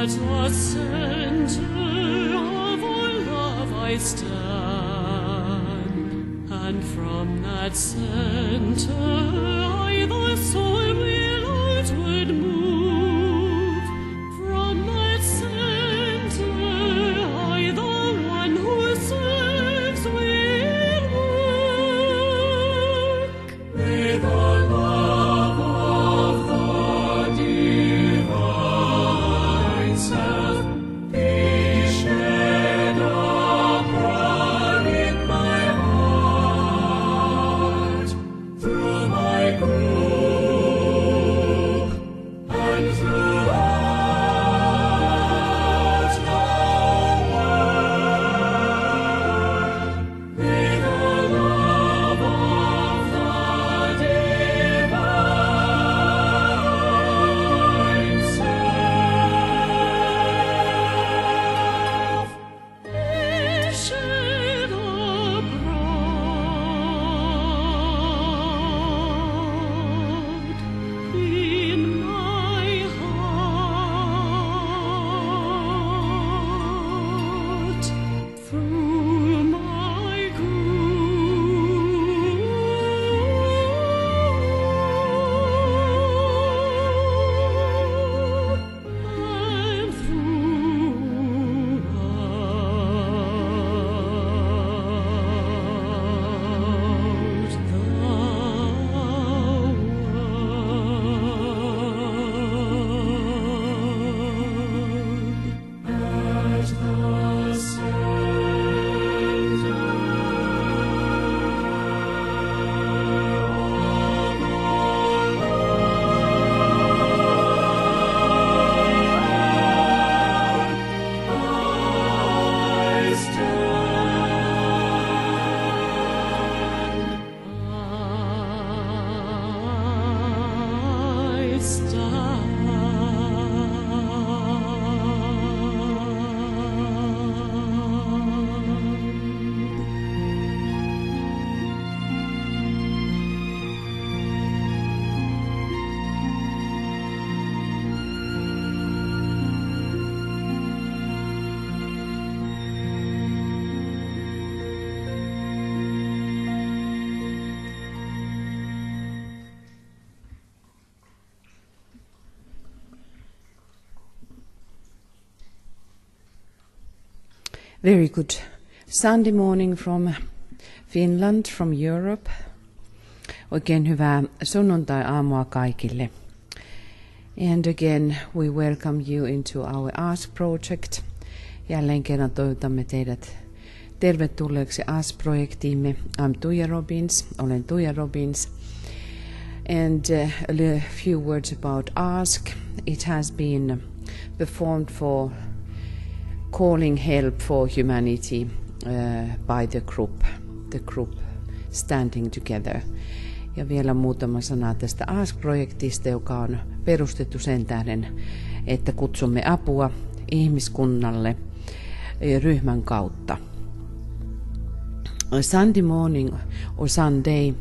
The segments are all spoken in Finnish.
At the center of our love I stand, and from that center I, the soul, will outward move. From that center I, the one who serves, will work. May the love of the divine self be shed abroad in my heart, through my group and throughout the world. May the love of the divine self be shed abroad in my heart, through my group and Very good Sunday morning from Finland, from Europe. Oikein hyvää sunnuntai-aamua kaikille. And again, we welcome you into our Ask Project. Jälleen kerran toivotamme teidät tervetulleeksi Ask-projektiimme. I'm Tuija Robbins, olen Tuija Robbins. And a few words about Ask. It has been performed for calling help for humanity by the group standing together. Ja vielä muutama sana tästä Ask-projektista, joka on perustettu sen tähden, että kutsumme apua ihmiskunnalle ryhmän kautta. Sunday morning or Sunday,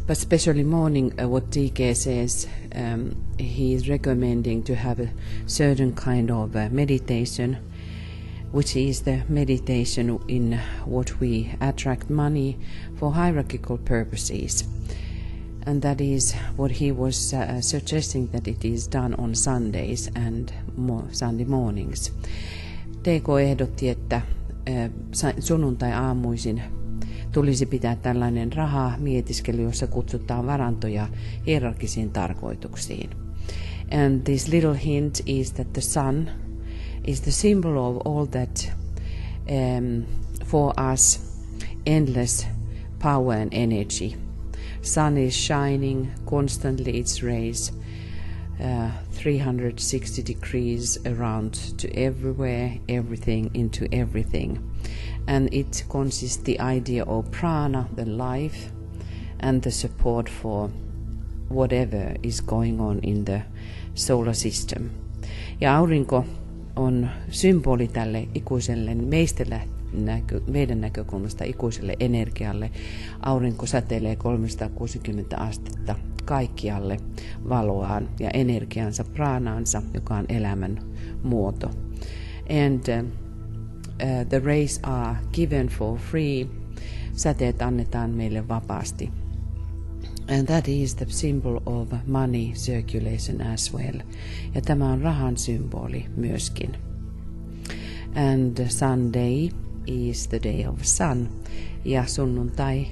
but especially morning, what TK says, he is recommending to have a certain kind of meditation, which is the meditation in what we attract money for hierarchical purposes. And that is what he was suggesting, that it is done on Sundays and Sunday mornings. TK ehdotti, että sunnuntai-aamuisin tulisi pitää tällainen raha-mietiskely, jossa kutsutaan varantoja hierarkisiin tarkoituksiin. And this little hint is that the sun is the symbol of all that for us endless power and energy. Sun is shining constantly its rays 360 degrees around to everywhere, everything into everything. And it consists the idea of prana, the life, and the support for whatever is going on in the solar system. Ja aurinko on symboli tälle ikuiselle, meidän näkökulmasta ikuiselle energialle. Aurinko säteilee 360 astetta kaikkialle valoaan ja energiansa, pranaansa, joka on elämän muoto. And the rays are given for free. Säteet annetaan meille vapaasti. And that is the symbol of money circulation as well. Ja tämä on rahan symboli myöskin. And Sunday is the day of sun. Ja sunnuntai,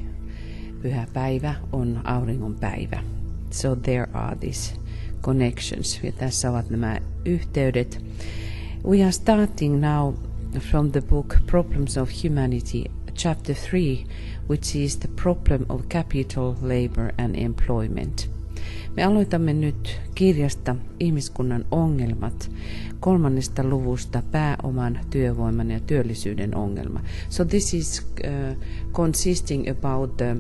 pyhä päivä, on auringon päivä. So there are these connections. Ja tässä ovat nämä yhteydet. We are starting now from the book Problems of Humanity, chapter 3, which is the problem of capital, labor and employment. Me aloitamme nyt kirjasta Ihmiskunnan ongelmat 3. luvusta pääoman, työvoiman ja työllisyyden ongelma. So this is consisting about the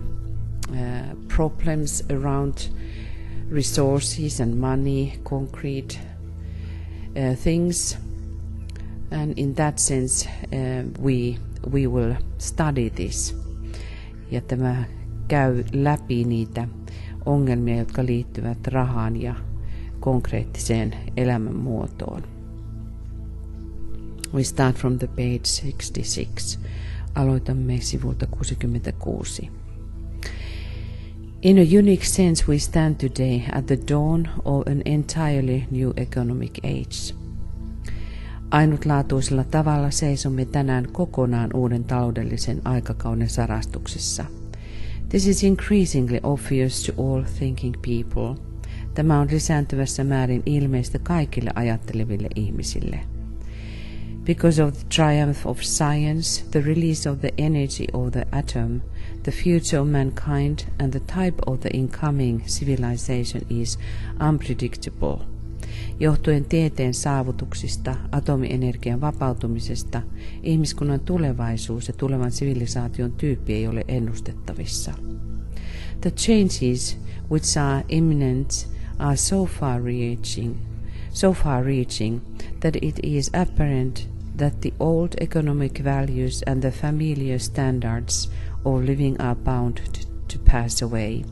problems around resources and money, concrete things. And in that sense we will study this. Ja tämä käy läpi niitä ongelmia, jotka liittyvät rahaan ja konkreettiseen elämänmuotoon. We start from the page 66. Aloitamme sivulta 66. In a unique sense we stand today at the dawn of an entirely new economic age. Ainutlaatuisella tavalla seisomme tänään kokonaan uuden taloudellisen aikakauden sarastuksessa. This is increasingly obvious to all thinking people. Tämä on lisääntyvässä määrin ilmeistä kaikille ajatteleville ihmisille. Because of the triumph of science, the release of the energy of the atom, the future of mankind and the type of the incoming civilization is unpredictable. Johtuen tieteen saavutuksista, atomienergian vapautumisesta, ihmiskunnan tulevaisuus ja tulevan sivilisaation tyyppi ei ole ennustettavissa. The changes which are imminent are so far reaching that it is apparent that the old economic values and the familiar standards of living are bound to pass away.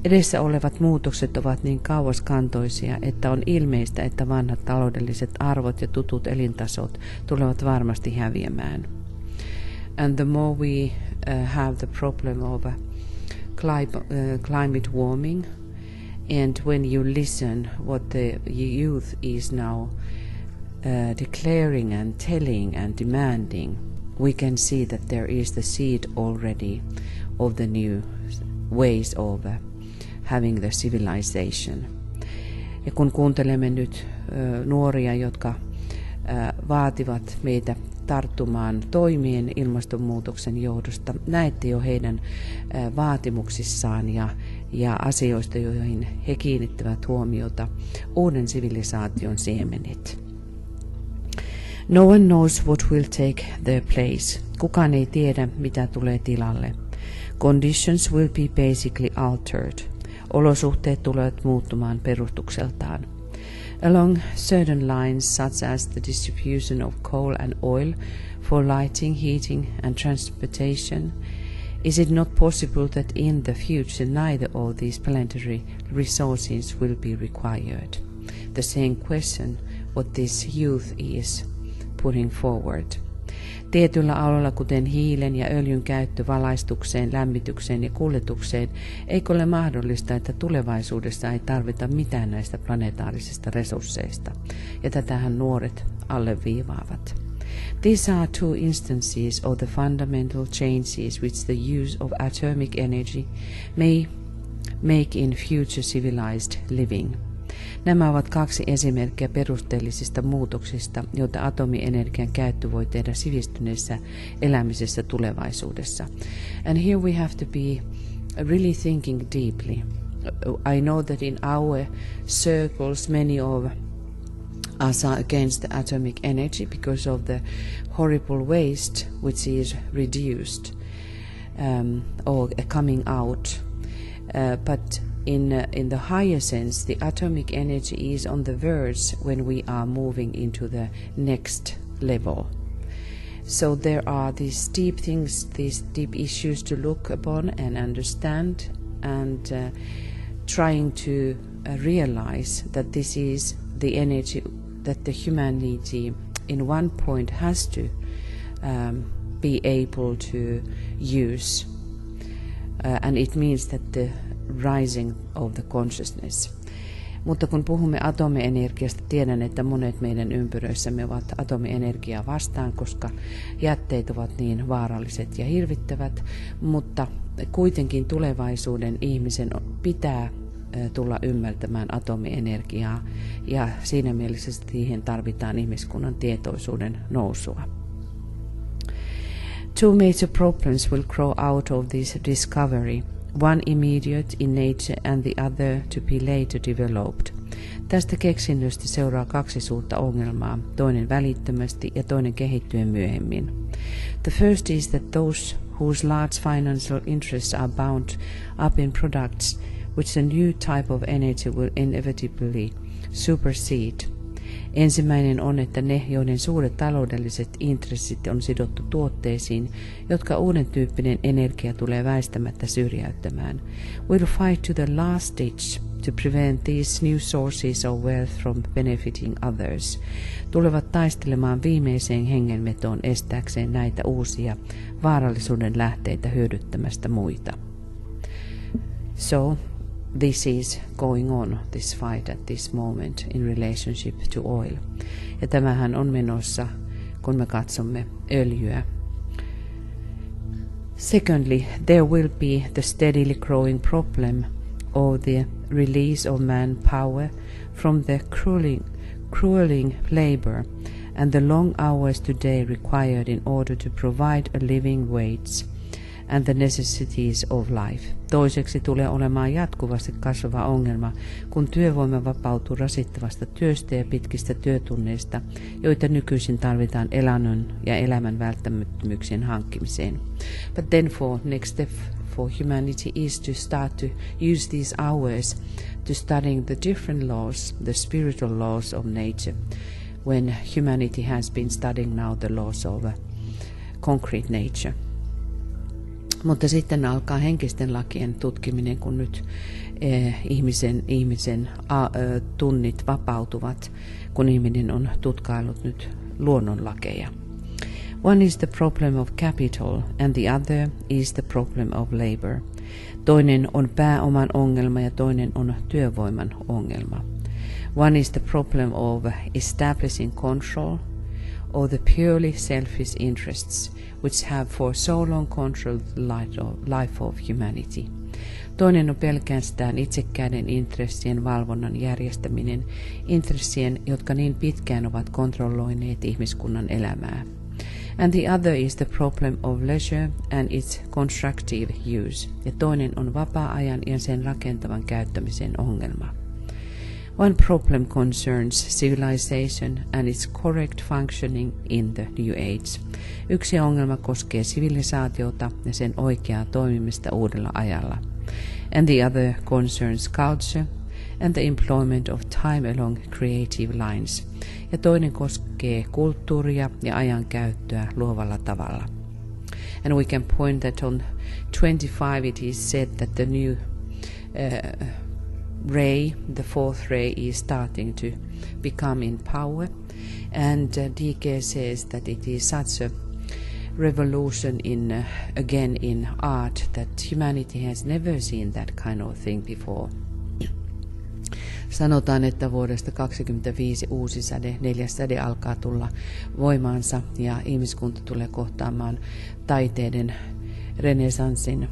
Edessä olevat muutokset ovat niin kauaskantoisia, että on ilmeistä, että vanhat taloudelliset arvot ja tutut elintasot tulevat varmasti häviämään. And the more we have the problem of climate warming, and when you listen what the youth is now declaring and telling and demanding, we can see that there is the seed already of the new ways of having the civilization. Ja kun kuuntelemme nyt nuoria, jotka vaativat meitä tarttumaan toimien ilmastonmuutoksen johdosta, näette jo heidän vaatimuksissaan ja asioista, joihin he kiinnittävät huomiota, uuden sivilisaation siemenet. No one knows what will take their place. Kukaan ei tiedä, mitä tulee tilalle. Conditions will be basically altered. Olosuhteet tulevat muuttumaan perustukseltaan. Along certain lines such as the distribution of coal and oil for lighting, heating and transportation, is it not possible that in the future neither of these planetary resources will be required? The same question what this youth is putting forward. Tietyillä aloilla, kuten hiilen ja öljyn käyttö valaistukseen, lämmitykseen ja kuljetukseen, eikö ole mahdollista, että tulevaisuudessa ei tarvita mitään näistä planetaarisista resursseista? Ja tätähän nuoret alleviivaavat. These are two instances of the fundamental changes which the use of atomic energy may make in future civilized living. Nämä ovat kaksi esimerkkiä perusteellisista muutoksista, joita atomienergian käyttö voi tehdä sivistyneessä elämisessä tulevaisuudessa. And here we have to be really thinking deeply. I know that in our circles many of us are against the atomic energy because of the horrible waste which is reduced or coming out. But in the higher sense, the atomic energy is on the verge when we are moving into the next level. So there are these deep things, these deep issues to look upon and understand and trying to realize that this is the energy that the humanity in one point has to be able to use, and it means that the rising of the consciousness. Mutta kun puhumme atomienergiasta, tiedän, että monet meidän ympyröissämme ovat atomienergiaa vastaan, koska jätteet ovat niin vaaralliset ja hirvittävät, mutta kuitenkin tulevaisuuden ihmisen pitää tulla ymmärtämään atomienergiaa, ja siinä mielessä siihen tarvitaan ihmiskunnan tietoisuuden nousua. Two major problems will grow out of this discovery. One immediate in nature and the other to be later developed. Tästä keksinnöstä seuraa kaksi suurta ongelmaa, toinen välittömästi ja toinen kehittyen myöhemmin. The first is that those whose large financial interests are bound up in products which a new type of energy will inevitably supersede. Ensimmäinen on, että ne, joiden suuret taloudelliset intressit on sidottu tuotteisiin, jotka uuden tyyppinen energia tulee väistämättä syrjäyttämään, will fight to the last ditch to prevent these new sources of wealth from benefiting others. Tulevat taistelemaan viimeiseen hengenvetoon estääkseen näitä uusia vaarallisuuden lähteitä hyödyttämästä muita. So, this is going on, this fight at this moment in relationship to oil. Ja tämähän on menossa, kun me katsomme öljyä. Secondly, there will be the steadily growing problem of the release of manpower from the crueling labor and the long hours today required in order to provide a living wage and the necessities of life. Toiseksi tulee olemaan jatkuvasti kasvava ongelma, kun työvoima vapautuu rasittavasta työstä ja pitkistä työtunneista, joita nykyisin tarvitaan elannon ja elämän välttämättömyyksien hankkimiseen. But then next step for humanity is to start to use these hours to studying the different laws, the spiritual laws of nature, when humanity has been studying now the laws of concrete nature. Mutta sitten alkaa henkisten lakien tutkiminen, kun nyt ihmisen tunnit vapautuvat, kun ihminen on tutkaillut nyt luonnonlakeja. One is the problem of capital and the other is the problem of labor. Toinen on pääoman ongelma ja toinen on työvoiman ongelma. One is the problem of establishing control of the purely selfish interests which have for so long controlled the life of humanity. Toinen on pelkästään itsekkäiden intressien valvonnan järjestäminen, intressien, jotka niin pitkään ovat kontrolloineet ihmiskunnan elämää. And the other is the problem of leisure and its constructive use. Ja toinen on vapaa-ajan ja sen rakentavan käyttämisen ongelma. One problem concerns civilization and its correct functioning in the new age. Yksi ongelma koskee sivilisaatiota ja sen oikeaa toimimista uudella ajalla. And the other concerns culture and the employment of time along creative lines. Ja toinen koskee kulttuuria ja ajan käyttöä luovalla tavalla. And we can point that on 25 it is said that the new ray, the fourth ray, is starting to become in power, and DK says that it is such a revolution again in art that humanity has never seen that kind of thing before. Sanotaan, että vuodesta 25 uusi säde, 4. säde alkaa tulla voimaansa ja ihmiskunta tulee kohtaamaan taiteiden renesanssin,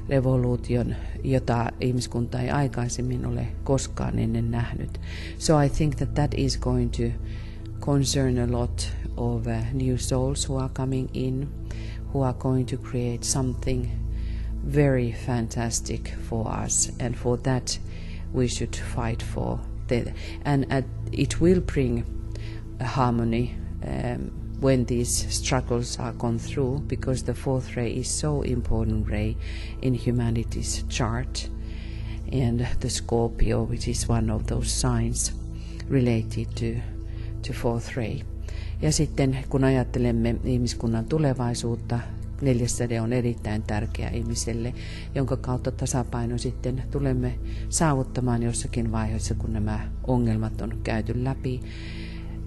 revoluution, jota ihmiskunta ei aikaisemmin ole koskaan ennen nähnyt. So I think that is going to concern a lot of new souls who are coming in, who are going to create something very fantastic for us, and for that we should fight for. And it will bring a harmony when these struggles are gone through, because the fourth ray is so important ray in humanity's chart, and the Scorpio, which is one of those signs related to fourth ray. Ja sitten kun ajattelemme ihmiskunnan tulevaisuutta, neljäs säde on erittäin tärkeä ihmiselle, jonka kautta tasapaino sitten tulemme saavuttamaan jossakin vaiheessa, kun nämä ongelmat on käyty läpi.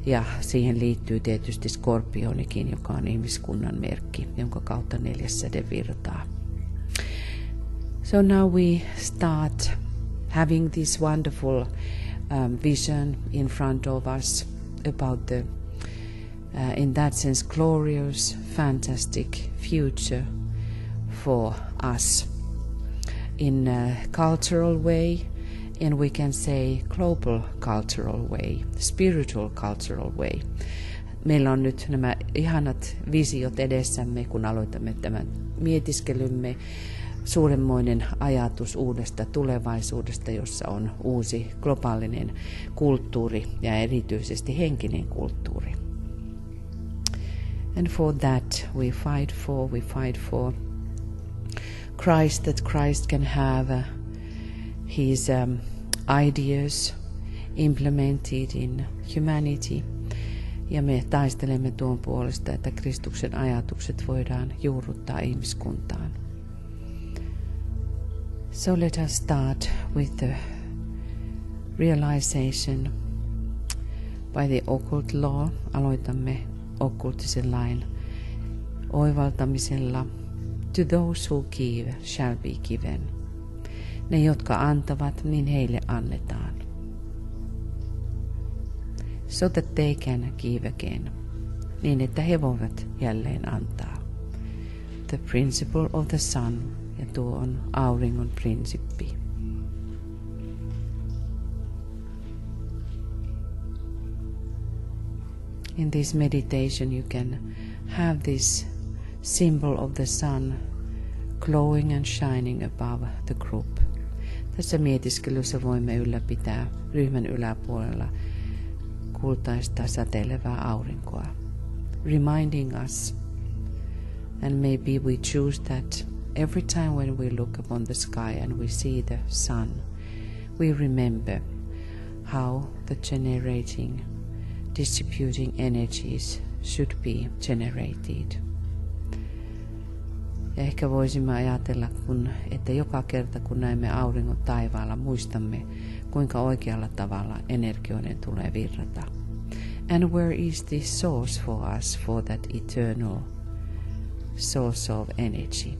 Ja siihen liittyy tietysti skorpionikin, joka on ihmiskunnan merkki, jonka kautta neljäs säde virtaa. So now we start having this wonderful vision in front of us about the, in that sense, glorious, fantastic future for us in a cultural way, and we can say global cultural way, spiritual cultural way. Meillä on nyt nämä ihanat visiot edessämme, kun aloitamme tämän mietiskelymme. Suuremmoinen ajatus uudesta tulevaisuudesta, jossa on uusi globaalinen kulttuuri ja erityisesti henkinen kulttuuri. And for that we fight for Christ, that Christ can have his ideas implemented in humanity. Ja me taistelemme tuon puolesta, että Kristuksen ajatukset voidaan juurruttaa ihmiskuntaan. So let us start with the realization by the occult law. Aloitamme okkultisen lain oivaltamisella. To those who give shall be given. Ne, jotka antavat, niin heille annetaan. So that they can give again. Niin, että he voivat jälleen antaa. The principle of the sun. Ja tuo on auringon prinsippi. In this meditation you can have this symbol of the sun glowing and shining above the group. Tässä mietiskelyssä voimme ylläpitää ryhmän yläpuolella kultaista säteilevää aurinkoa. Reminding us, and maybe we choose that every time when we look upon the sky and we see the sun, we remember how the generating, distributing energies should be generated. Ja ehkä voisimme ajatella, että joka kerta kun näemme auringon taivaalla, muistamme, kuinka oikealla tavalla energioiden tulee virrata. And where is the source for us for that eternal source of energy?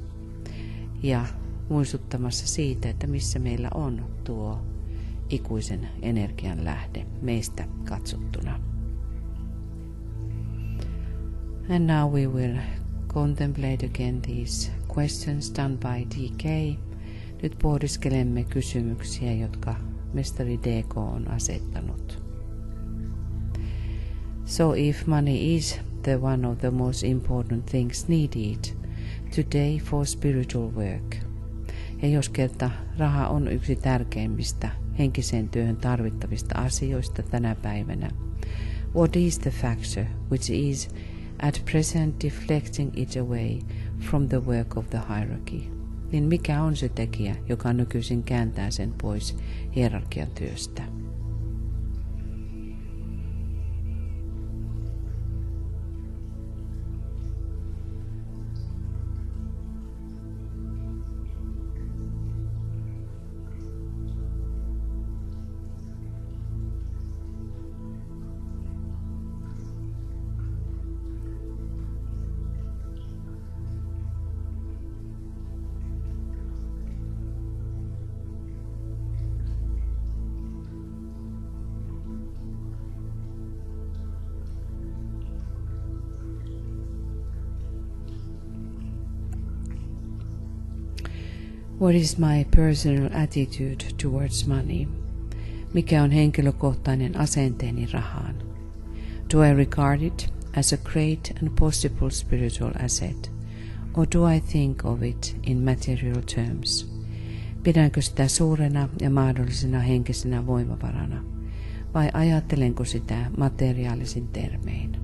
Ja muistuttamassa siitä, että missä meillä on tuo ikuisen energian lähde meistä katsottuna. And now we will contemplate again these questions done by DK. Nyt pohdiskelemme kysymyksiä, jotka mestari DK on asettanut. So if money is the one of the most important things needed today for spiritual work, ja jos kerta raha on yksi tärkeimmistä henkiseen työhön tarvittavista asioista tänä päivänä, what is the factor which is at present deflecting it away from the work of the hierarchy? Niin mikä on se tekijä, joka nykyisin kääntää sen pois hierarkian työstä? What is my personal attitude towards money? Mikä on henkilökohtainen asenteeni rahaan? Do I regard it as a great and possible spiritual asset, or do I think of it in material terms? Pidänkö sitä suurena ja mahdollisena henkisenä voimavarana, vai ajattelenko sitä materiaalisin termein?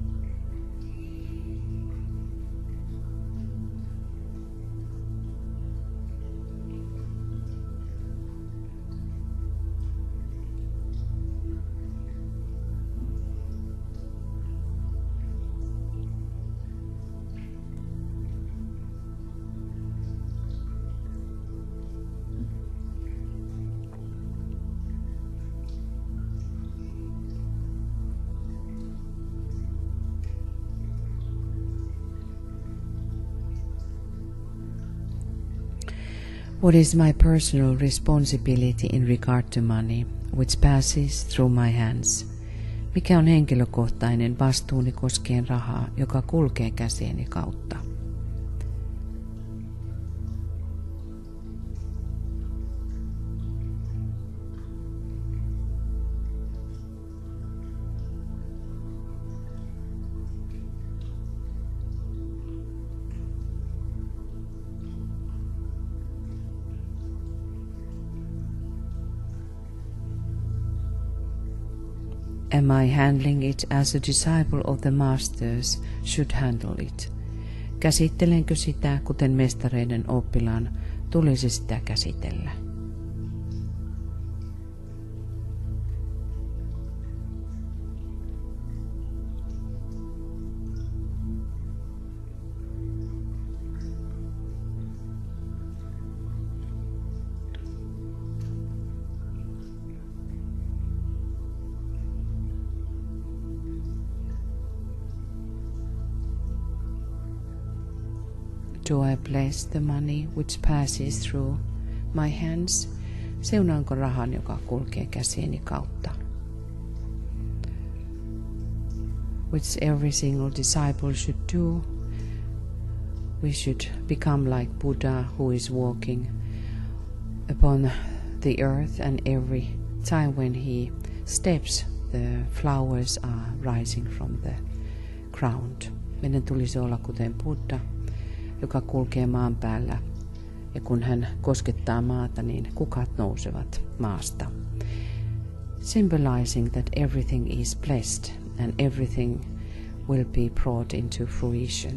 What is my personal responsibility in regard to money, which passes through my hands? Mikä on henkilökohtainen vastuuni koskien rahaa, joka kulkee käsieni kautta? Am I handling it as a disciple of the masters should handle it? Käsittelenkö sitä, kuten mestareiden oppilaan tulisi sitä käsitellä? Do I bless the money which passes through my hands? Seunaanko rahan, joka kulkee käsieni kautta? Which every single disciple should do. We should become like Buddha, who is walking upon the earth, and every time when he steps, the flowers are rising from the ground. Meidän tulisi olla kuten Buddha, joka kulkee maan päällä, ja kun hän koskettaa maata, niin kukat nousevat maasta. Symbolizing that everything is blessed and everything will be brought into fruition.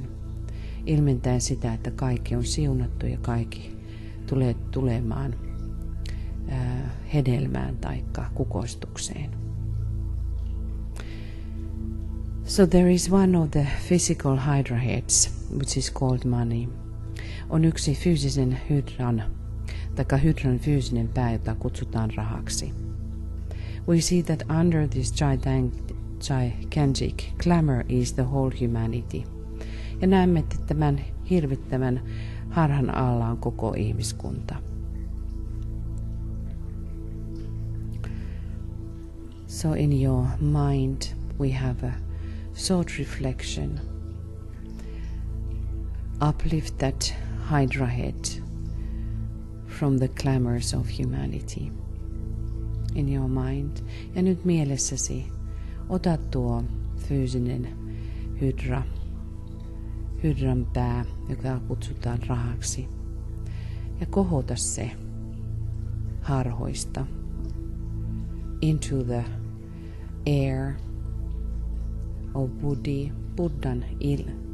Ilmentää sitä, että kaikki on siunattu ja kaikki tulee tulemaan hedelmään tai kukoistukseen. So there is one of the physical hydra heads, which is called money. On yksi fyysisen hydran, tai hydran fyysinen pää, jota kutsutaan rahaksi. We see that under this gigantic glamour is the whole humanity. Ja näemme, että tämän hirvittävän harhan alla on koko ihmiskunta. So in your mind we have a short reflection. Uplift that hydra head from the clamors of humanity in your mind. Ja nyt mielessäsi ota tuo fyysinen hydran pää, joka kutsutaan rahaksi, ja kohota se harhoista into the air of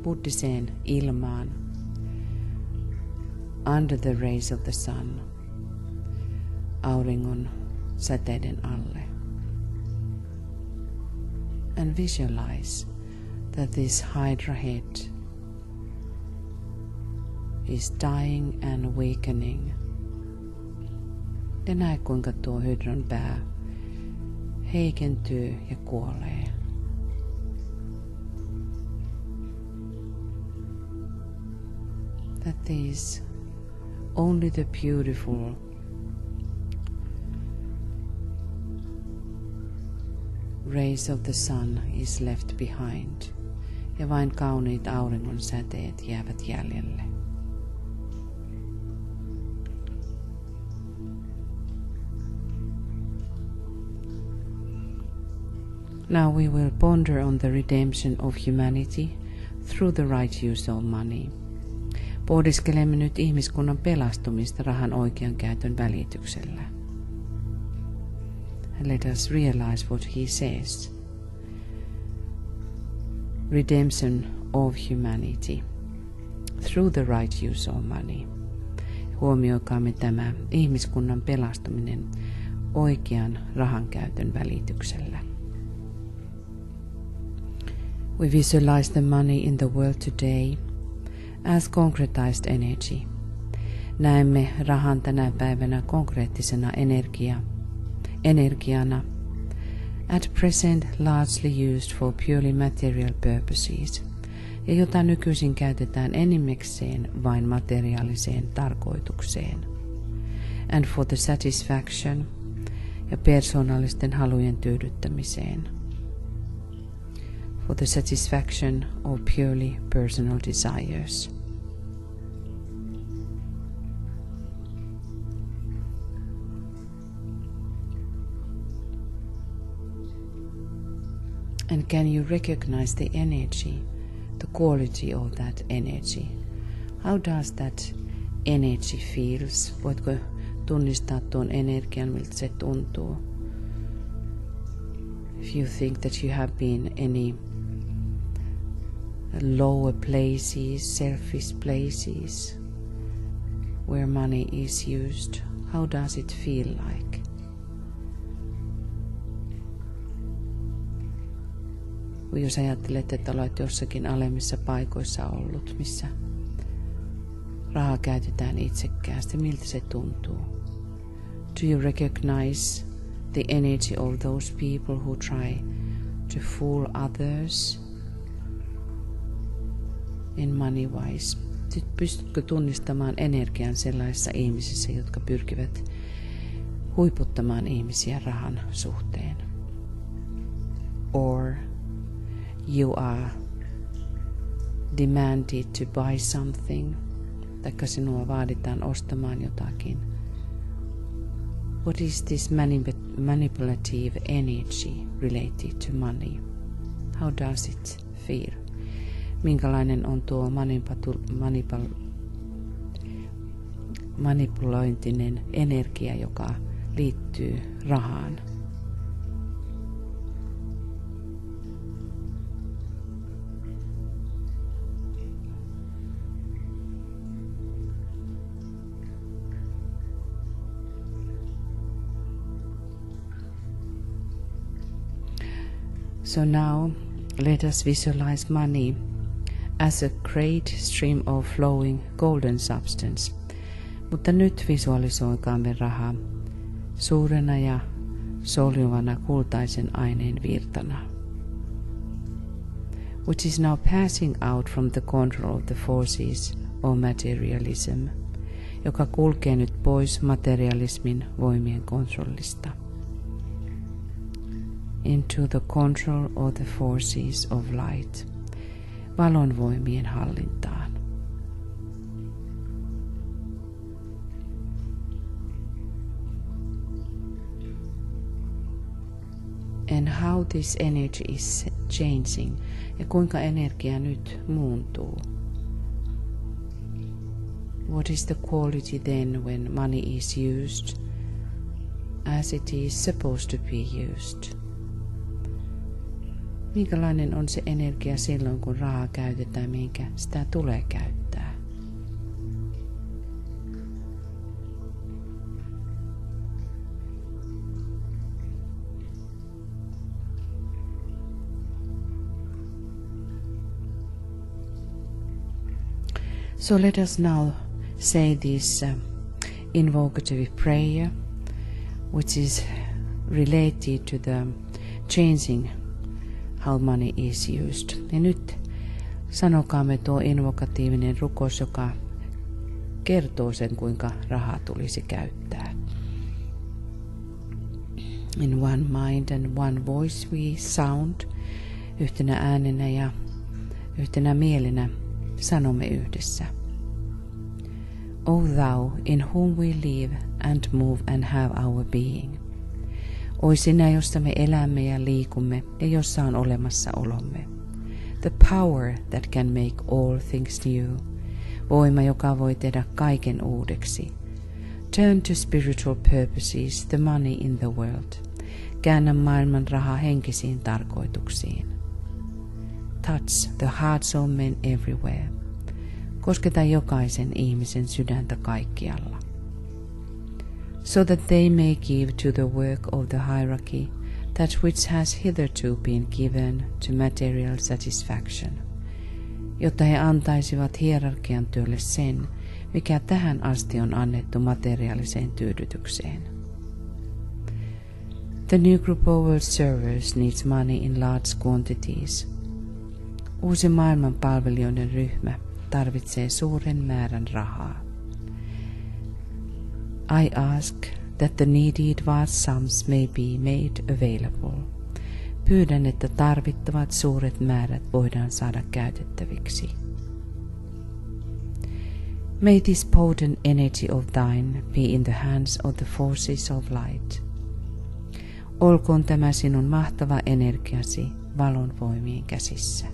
buddhiseen ilmaan, under the rays of the sun, auringon säteiden alle. And visualize that this hydra head is dying and awakening. Ja näe, kuinka tuo hydran pää heikentyy ja kuolee. That is only the beautiful rays of the sun is left behind, ja vain kauniit auringon säteet jäävät jäljelle. Now we will ponder on the redemption of humanity through the right use of money. Pohdiskelemme nyt ihmiskunnan pelastumista rahan oikean käytön välityksellä. And let us realize what he says. Redemption of humanity through the right use of money. Huomioikaamme tämä ihmiskunnan pelastuminen oikean rahan käytön välityksellä. We visualize the money in the world today as concretized energy. Näemme rahan tänä päivänä konkreettisena energiana, at present largely used for purely material purposes, ja jota nykyisin käytetään enimmäkseen vain materiaaliseen tarkoitukseen. and for the satisfaction ja persoonallisten halujen tyydyttämiseen. For the satisfaction of purely personal desires. And can you recognize the energy, the quality of that energy? How does that energy feels? Voitko tunnistaa tuon energian, miltä se tuntuu? If you think that you have been any lower places, selfish places where money is used, how does it feel like? Jos ajattelet, että olet jossakin alemmissa paikoissa ollut, missä rahaa käytetään itsekkäästi, miltä se tuntuu? Do you recognize the energy of those people who try to fool others in money wise? Pystytkö tunnistamaan energian sellaisissa ihmisissä, jotka pyrkivät huiputtamaan ihmisiä rahan suhteen? Or you are demanded to buy something, taikka sinua vaaditaan ostamaan jotakin. What is this manipulative energy related to money? How does it feel? Minkälainen on tuo manipulointinen energia, joka liittyy rahaan? So now let us visualize money as a great stream of flowing golden substance. Mutta nyt visualisoikaamme rahaa suurena ja soljuvana kultaisen aineen virtana, which is now passing out from the control of the forces of materialism, joka kulkee nyt pois materialismin voimien kontrollista, into the control of the forces of light, valon voimien hallintaan. And how this energy is changing, ja kuinka energia nyt muuntuu. What is the quality then when money is used as it is supposed to be used? Minkälainen on se energia silloin, kun rahaa käytetään, minkä sitä tulee käyttää? So let us now say this invocative prayer, which is related to the changing how money is used. Ja nyt sanokaamme tuo invokatiivinen rukous, joka kertoo sen, kuinka rahaa tulisi käyttää. In one mind and one voice we sound, yhtenä äänenä ja yhtenä mielenä sanomme yhdessä. O thou, in whom we live and move and have our being. Oi sinä, jossa me elämme ja liikumme ja jossa on olemassa olomme. The power that can make all things new. Voima, joka voi tehdä kaiken uudeksi. Turn to spiritual purposes the money in the world. Käännä maailman raha henkisiin tarkoituksiin. Touch the hearts of men everywhere. Kosketa jokaisen ihmisen sydäntä kaikkialla. So that they may give to the work of the hierarchy that which has hitherto been given to material satisfaction, jotta he antaisivat hierarkian työlle sen, mikä tähän asti on annettu materiaaliseen tyydytykseen. The new group of world servers needs money in large quantities. Uusi maailman palvelijoiden ryhmä tarvitsee suuren määrän rahaa. I ask that the needed vast sums may be made available. Pyydän, että tarvittavat suuret määrät voidaan saada käytettäviksi. May this potent energy of thine be in the hands of the forces of light. Olkoon tämä sinun mahtava energiasi valon voimien käsissä.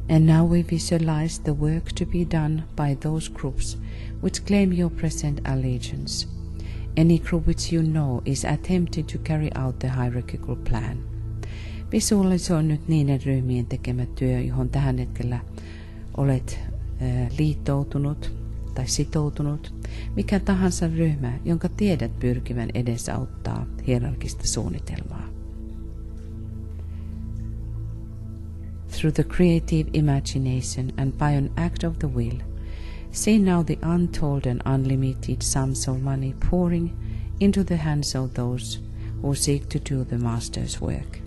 And now we visualize the work to be done by those groups which claim your present allegiance. Any group which you know is attempting to carry out the hierarchical plan. Visualisoi nyt niiden ryhmien tekemä työ, johon tähän hetkellä olet liittoutunut tai sitoutunut. Mikä tahansa ryhmä, jonka tiedät pyrkivän edesauttaa hierarkista suunnitelmaa. Through the creative imagination and by an act of the will, see now the untold and unlimited sums of money pouring into the hands of those who seek to do the master's work.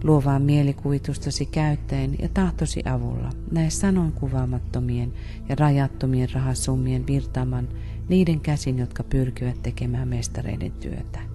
Luovaa mielikuvitustasi käyttäen ja tahtosi avulla näe sanoin kuvaamattomien ja rajattomien rahasummien virtaaman niiden käsin, jotka pyrkivät tekemään mestareiden työtä.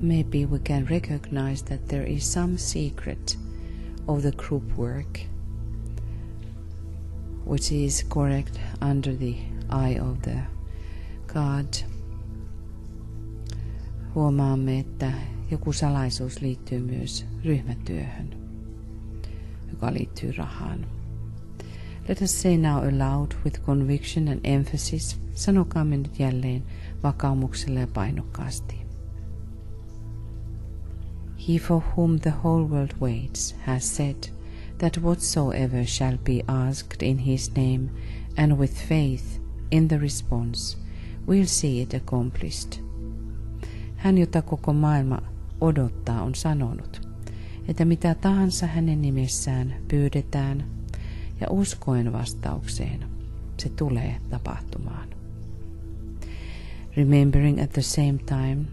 Maybe we can recognize that there is some secret of the group work which is correct under the eye of the God. Huomaamme, että joku salaisuus liittyy myös ryhmätyöhön, joka liittyy rahaan. Let us say now aloud with conviction and emphasis. Sanokaamme nyt jälleen vakaumuksella ja painokkaasti. He for whom the whole world waits has said that whatsoever shall be asked in his name, and with faith in the response, we'll see it accomplished. Hän, jota koko maailma odottaa, on sanonut, että mitä tahansa hänen nimessään pyydetään ja uskoen vastaukseen, se tulee tapahtumaan. Remembering at the same time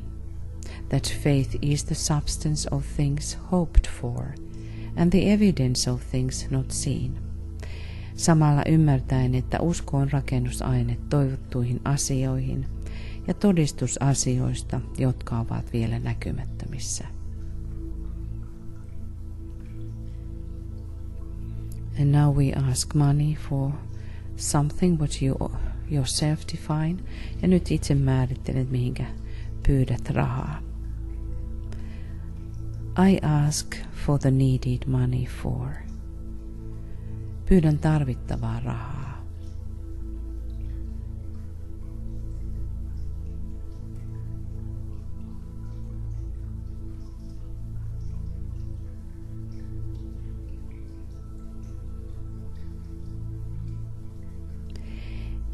that faith is the substance of things hoped for and the evidence of things not seen. Samalla ymmärtäen, että usko on rakennusaine toivottuihin asioihin ja todistus asioista, jotka ovat vielä näkymättömissä. And now we ask money for something what you yourself define. Ja nyt itse määrittelet, mihinkä pyydät rahaa. I ask for the needed money for. Pyydän tarvittavaa rahaa.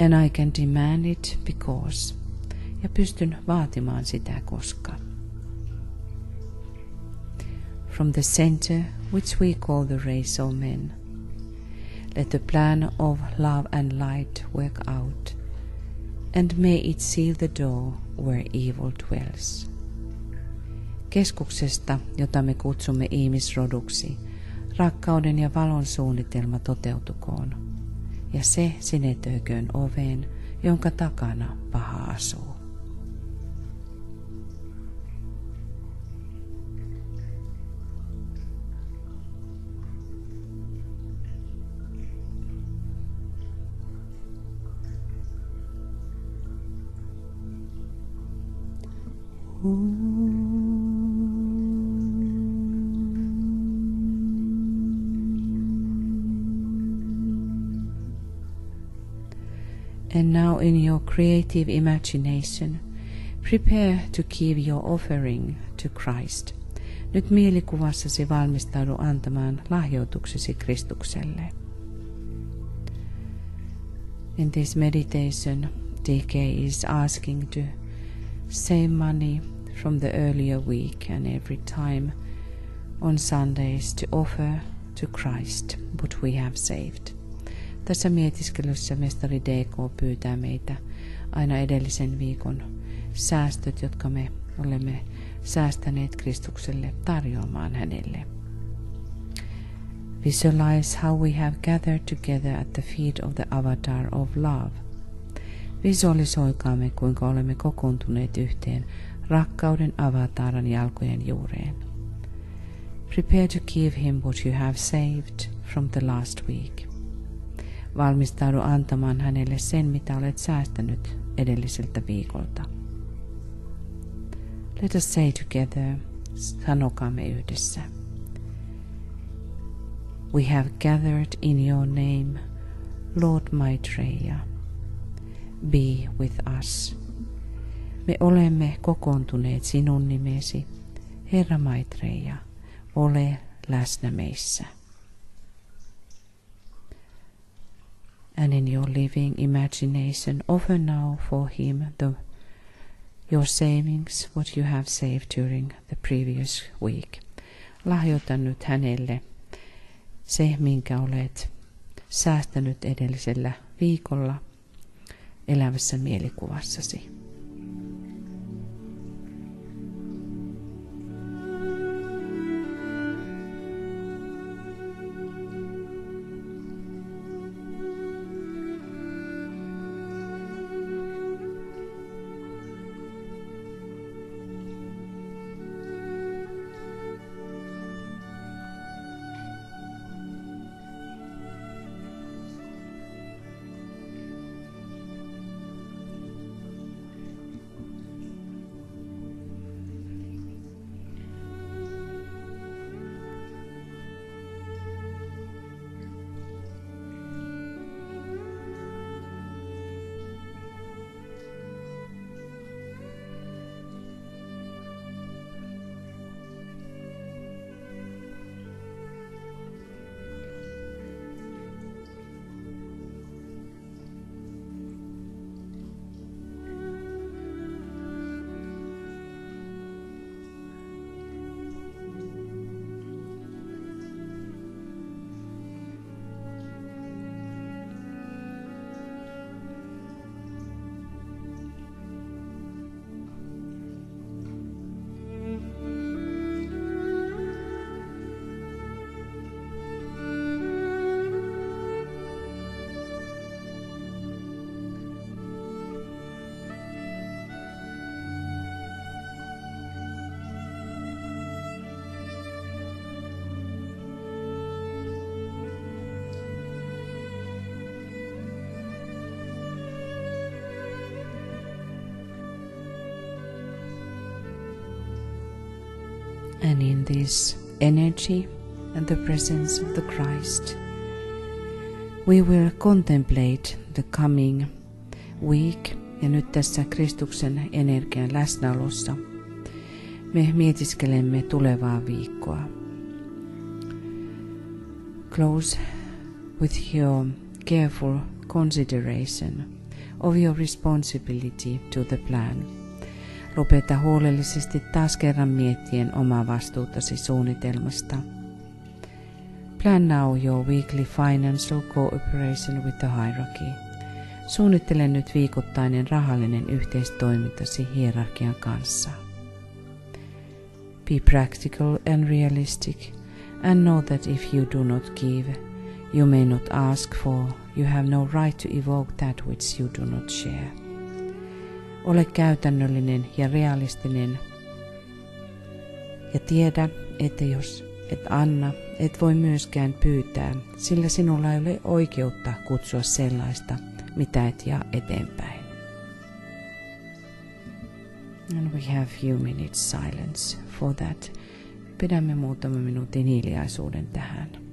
And I can demand it because. Ja pystyn vaatimaan sitä koska. From the center which we call the race of men, let the plan of love and light work out, and may it seal the door where evil dwells. Keskuksesta, jota me kutsumme ihmisroduksi, rakkauden ja valon suunnitelma toteutukoon, ja se sinetöiköön oveen, jonka takana paha asuu. And now in your creative imagination, prepare to give your offering to Christ. Nyt mielikuvassasi valmistaudu antamaan lahjoituksesi Kristukselle. In this meditation, DK is asking to save money from the earlier week and every time on Sundays to offer to Christ what we have saved. Tässä mietiskelyssä mestari DK pyytää meitä aina edellisen viikon säästöt, jotka me olemme säästäneet Kristukselle, tarjoamaan hänelle. Visualize how we have gathered together at the feet of the avatar of love. Visualisoikaamme, kuinka olemme kokoontuneet yhteen rakkauden avataran jalkojen juureen. Prepare to give him what you have saved from the last week. Valmistaudu antamaan hänelle sen, mitä olet säästänyt edelliseltä viikolta. Let us say together, sanokaamme yhdessä. We have gathered in your name, Lord Maitreya. Be with us. Me olemme kokoontuneet sinun nimesi, Herra Maitreya, ole läsnä meissä. And in your living imagination, offer now for him your savings, what you have saved during the previous week. Lahjoita nyt hänelle se, minkä olet säästänyt edellisellä viikolla elävässä mielikuvassasi. And in this energy and the presence of the Christ, we will contemplate the coming week. Ja nyt tässä Kristuksen energian läsnäolossa me mietiskelemme tulevaa viikkoa. Close with your careful consideration of your responsibility to the plan. Lopeta huolellisesti taas kerran miettien omaa vastuutasi suunnitelmasta. Plan now your weekly financial cooperation with the hierarchy. Suunnittele nyt viikoittainen rahallinen yhteistoimintasi hierarkian kanssa. Be practical and realistic and know that if you do not give, you may not ask for, you have no right to evoke that which you do not share. Ole käytännöllinen ja realistinen ja tiedä, että jos et anna, et voi myöskään pyytää, sillä sinulla ei ole oikeutta kutsua sellaista, mitä et jaa eteenpäin. And we have few minutes silence for that. Pidämme muutaman minuutin hiljaisuuden tähän.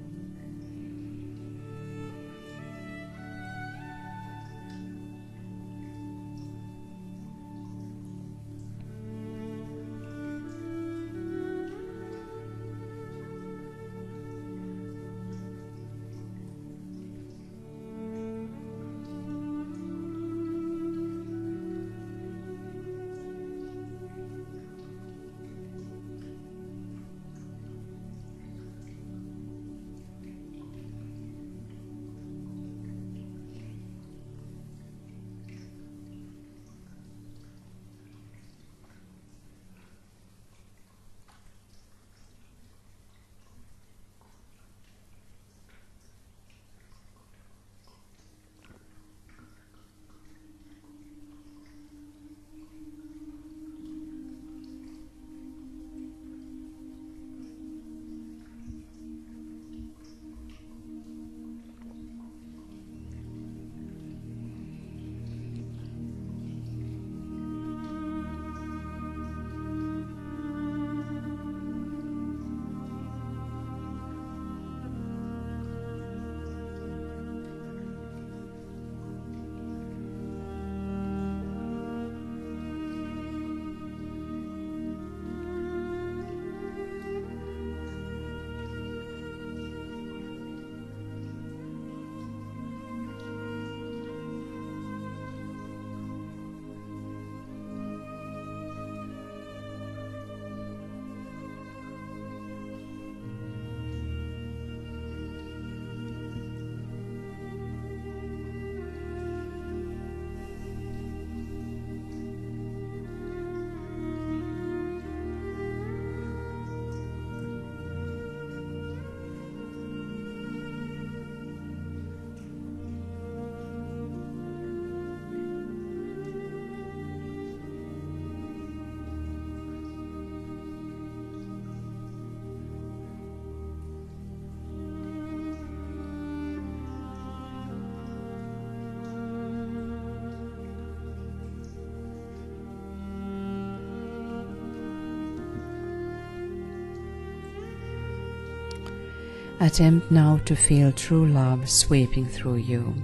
Attempt now to feel true love sweeping through you.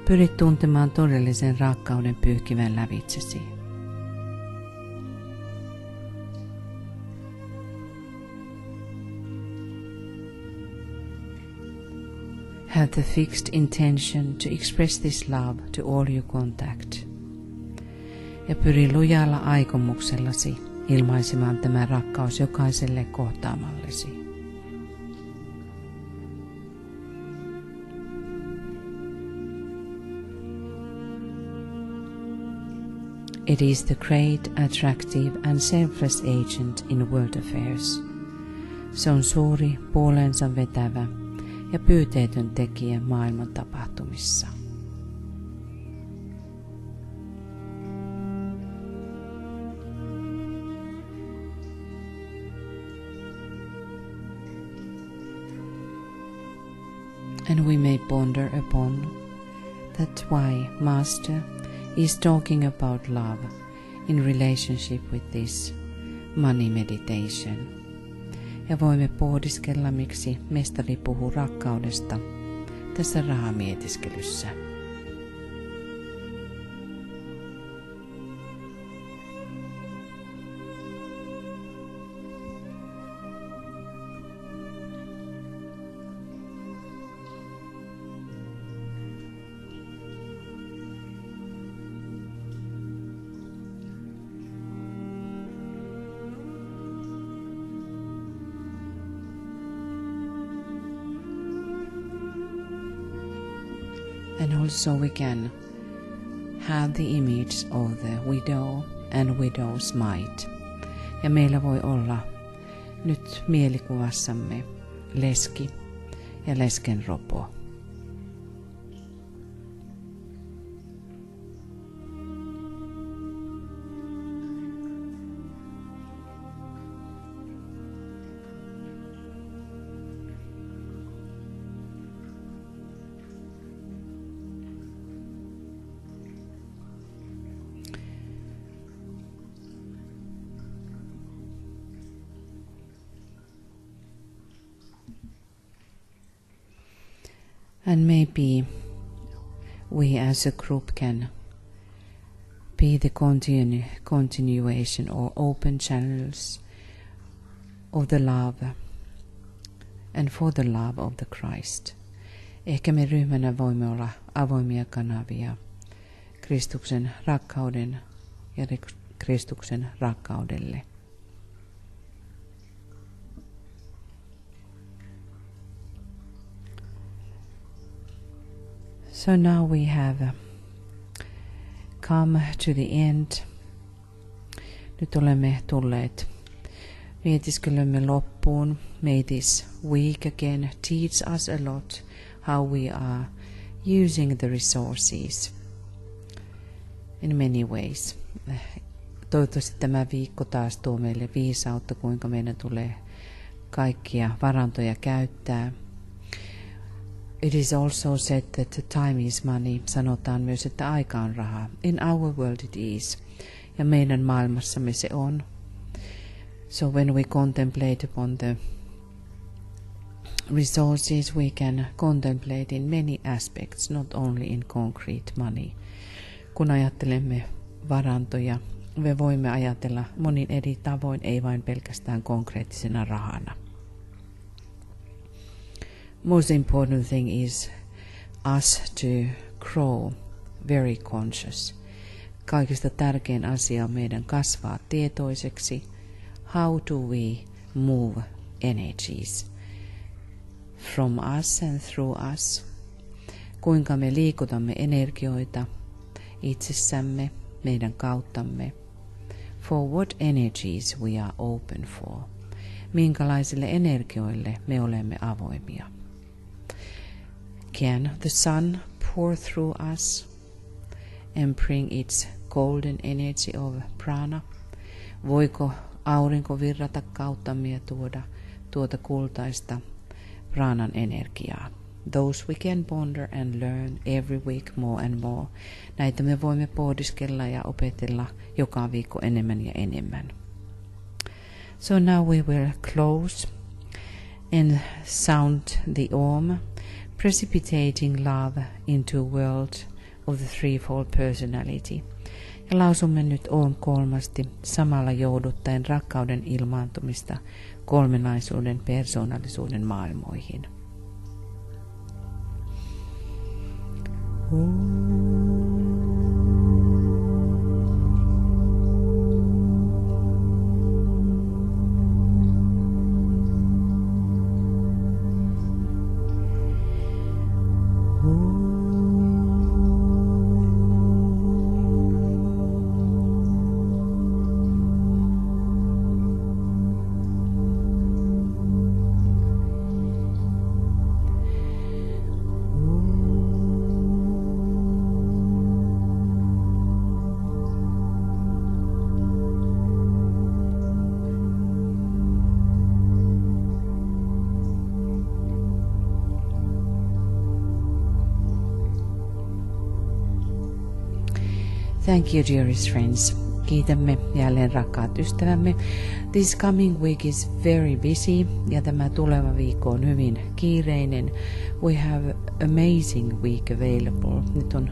Pyri tuntemaan todellisen rakkauden pyyhkivän lävitsesi. Have the fixed intention to express this love to all you contact. Ja pyri lujaalla aikomuksellasi ilmaisemaan tämä rakkaus jokaiselle kohtaamallesi. It is the great, attractive and selfless agent in world affairs. Se on suuri, puoleensa vetävä ja pyyteetön tekijä maailman tapahtumissa. And we may ponder upon that why Master is talking about love in relationship with this money meditation. Ja voimme pohdiskella, miksi mestari puhuu rakkaudesta tässä rahamietiskelyssä. And also we can have the image of the widow and widow's mite. Ja meillä voi olla nyt mielikuvassamme leski ja lesken ropo. And maybe we as a group can be the continuation or open channels of the love and for the love of the Christ. Ehkä me ryhmänä voimme olla avoimia kanavia Kristuksen rakkauden ja Kristuksen rakkaudelle. So now we have come to the end. Nyt olemme tulleet mietiskelemme loppuun. May this week again teach us a lot how we are using the resources in many ways. Toivottavasti tämä viikko taas tuo meille viisautta, kuinka meidän tulee kaikkia varantoja käyttää. It is also said that the time is money. Sanotaan myös, että aika on rahaa. In our world it is. Ja meidän maailmassamme se on. So when we contemplate upon the resources, we can contemplate in many aspects, not only in concrete money. Kun ajattelemme varantoja, me voimme ajatella monin eri tavoin, ei vain pelkästään konkreettisena rahana. Most important thing is us to grow very conscious. Kaikista tärkein asia on meidän kasvaa tietoiseksi. How do we move energies from us and through us? Kuinka me liikutamme energioita itsessämme, meidän kauttamme. For what energies we are open for? Minkälaisille energioille me olemme avoimia? Can the sun pour through us and bring its golden energy of prana? Voiko aurinko virrata kauttamme ja tuoda tuota kultaista pranan energiaa? Those we can ponder and learn every week more and more. Näitä me voimme pohdiskella ja opetella joka viikko enemmän ja enemmän. So now we will close and sound the Om, precipitating love into a world of the threefold personality. Ja lausumme nyt Om kolmasti, samalla jouduttaen rakkauden ilmaantumista kolminaisuuden persoonallisuuden maailmoihin. Thank you, dearest friends. Kiitämme jälleen rakkaat ystävämme. This coming week is very busy ja tämä tuleva viikko on hyvin kiireinen. We have amazing week available. Nyt on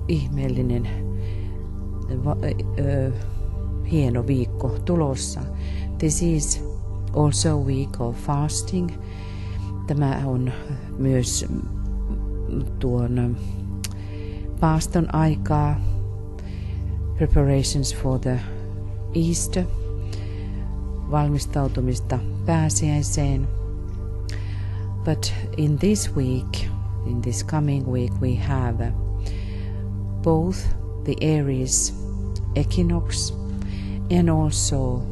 ihmeellinen hieno viikko tulossa. This is also a week of fasting. Tämä on myös tuon paaston aikaa, preparations for the Easter, valmistautumista pääsiäiseen. But in this week, in this coming week, we have both the Aries equinox and also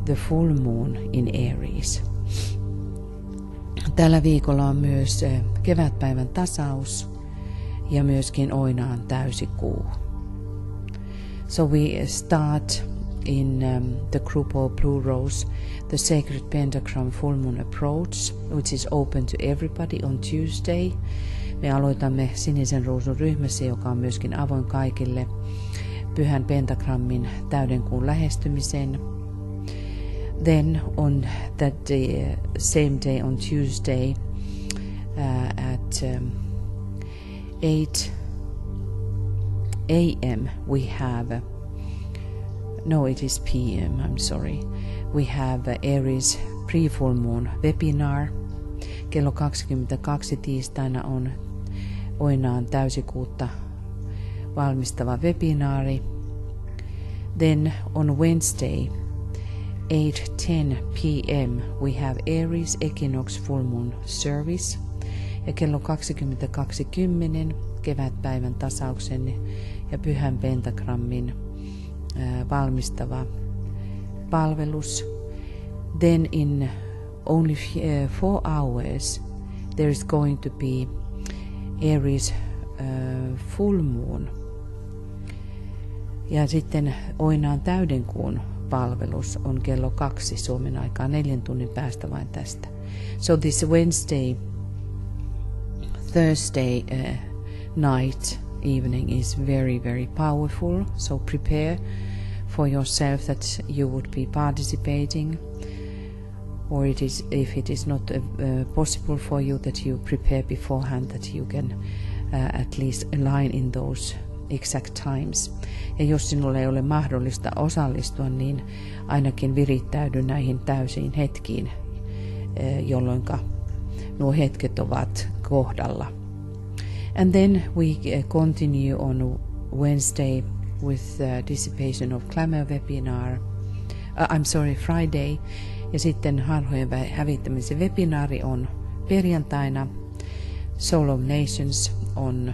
the full moon in Aries. Tällä viikolla on myös kevätpäivän tasaus ja myöskin Oinaan täysikuu. So we start in the group of Blue Rose, the Sacred Pentagram Full Moon Approach, which is open to everybody on Tuesday. Me aloitamme Sinisen Ruusun ryhmässä, joka on myöskin avoin kaikille Pyhän Pentagrammin täydenkuun lähestymisen. Then on that day, same day on Tuesday, at 8 a.m. we have, no it is p.m. I'm sorry, we have Aries pre-full moon webinar. Kello 22 tiistaina on Oinaan täysikuutta valmistava webinaari. Then on Wednesday 8:10 p.m. we have Aries equinox full moon service. Ja kello 22:10 kevätpäivän tasauksen ja pyhän pentagrammin valmistava palvelus. Then in only 4 hours there is going to be Aries full moon. Ja sitten Oinaan täydenkuun palvelus on kello 2 Suomen aikaa 4 tunnin päästä vain tästä. So this Wednesday, Thursday night evening is very, very powerful. So prepare for yourself that you would be participating, or if it is not possible for you, that you prepare beforehand, that you can at least align in those exact times. Ja jos sinulle ei ole mahdollista osallistua, niin ainakin virittäydy näihin täysiin hetkiin, jolloin nuo hetket ovat kohdalla. And then we continue on Wednesday with Dissipation of Glamour webinar. Friday. Ja sitten harhojen hävittämisen webinaari on perjantaina. Soul of Nations on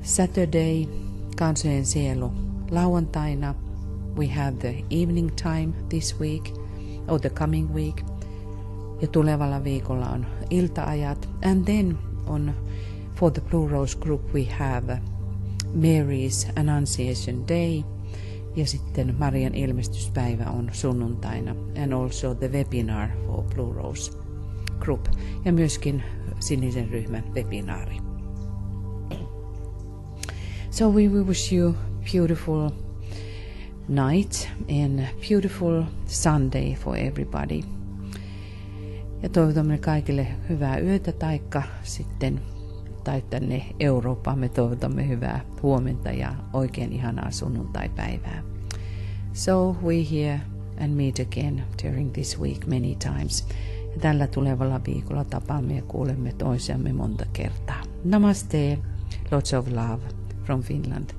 Saturday. Kansojen sielu lauantaina. We have the evening time this week, or the coming week. Ja tulevalla viikolla on iltaajat. And then for the Blue Rose group we have Mary's Annunciation Day. Ja sitten Marian ilmestyspäivä on sunnuntaina. And also the webinar for Blue Rose group. Ja myöskin sinisen ryhmän webinaari. So we wish you beautiful night and beautiful Sunday for everybody. Ja toivotamme kaikille hyvää yötä tai tänne Eurooppaan me toivotamme hyvää huomenta ja oikein ihanaa sunnuntaipäivää. So we hear and meet again during this week many times. Ja tällä tulevalla viikolla tapaamme ja kuulemme toisiamme monta kertaa. Namaste, lots of love from Finland.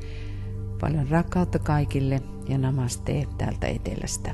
Paljon rakkautta kaikille ja namaste täältä etelästä.